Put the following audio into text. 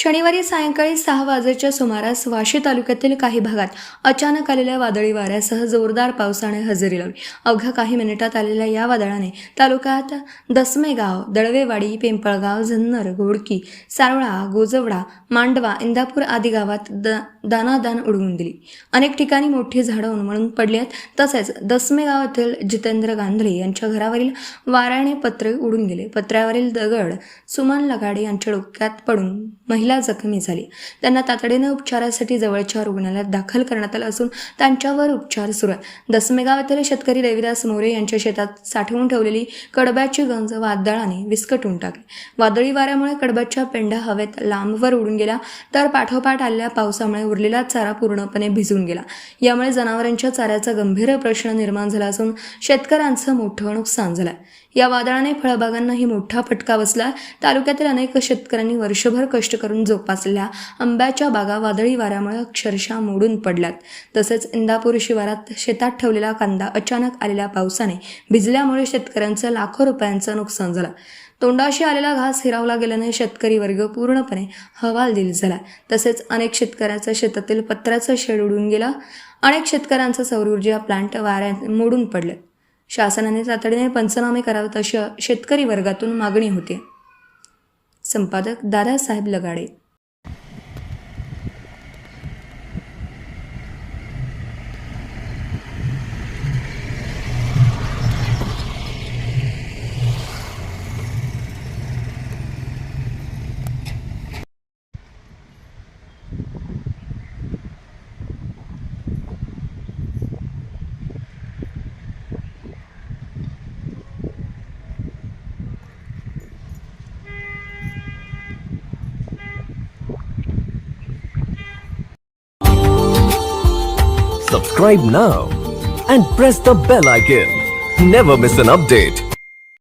शनिवारी सायंकाळी 6 वाजेच्या सुमारास वाशी तालुक्यातील काही भागात अचानक आलेल्या वादळी वाऱ्यासह जोरदार पावसाने हजेरी लावली. अवघ्या काही मिनिटात आलेल्या या वादळाने तालुक्यात दसमेगाव, दळवेवाडी, पिंपळगाव, झन्नर, घोडकी, सारोळा, गोजवडा, मांडवा, इंदापूर आदी गावात दानादान उडवून दिली. अनेक ठिकाणी मोठी झाडं उन्मळून पडली आहेत. तसेच दसमेगावातील जितेंद्र गांधळे यांच्या घरावरील वाऱ्याने पत्रे उडून गेले. पत्र्यावरील दगड सुमन लगाडे यांच्या डोक्यात पडून महिला जखमी झाली. त्यांना तातडीने उपचारासाठी जवळच्या रुग्णालयात दाखल करण्यात आलं असून त्यांच्यावर उपचार सुरू आहेत. दसमेगावातील शेतकरी देवीदास मोरे यांच्या शेतात साठवून ठेवलेली कडब्याची गंज वादळाने विस्कटून टाकली. वादळी वाऱ्यामुळे कडब्याच्या पेंढ्या हवेत लांबवर उडून गेल्या, तर पाठोपाठ आलेल्या पावसामुळे उरलेला चारा पूर्णपणे भिजून गेला. यामुळे जनावरांच्या चाऱ्याचा गंभीर प्रश्न निर्माण झाला असून शेतकऱ्यांचं मोठं नुकसान झालं. या वादळाने फळबागांनाही मोठा फटका बसला. तालुक्यातील अनेक शेतकऱ्यांनी वर्षभर कष्ट करून जोपासलेल्या आंब्याच्या बागा वादळी वाऱ्यामुळे अक्षरशः मोडून पडल्यात. तसेच इंदापूर शिवारात शेतात ठेवलेला कांदा अचानक आलेल्या पावसाने भिजल्यामुळे शेतकऱ्यांचं लाखो रुपयांचं नुकसान झालं. तोंडाशी आलेला घास हिरावला गेल्याने शेतकरी वर्ग पूर्णपणे हवालदिल झाला. तसेच अनेक शेतकऱ्यांच्या शेतातील पत्र्याचं शेड उडून गेलं. अनेक शेतकऱ्यांचं सौर ऊर्जा प्लांट वाऱ्यात मोडून पडले. शासनाने तातडीने पंचनामे करावेत अशी शेतकरी वर्गातून मागणी होती. संपादक Dadasaheb लगाडे. Subscribe now and press the bell icon. Never miss an update.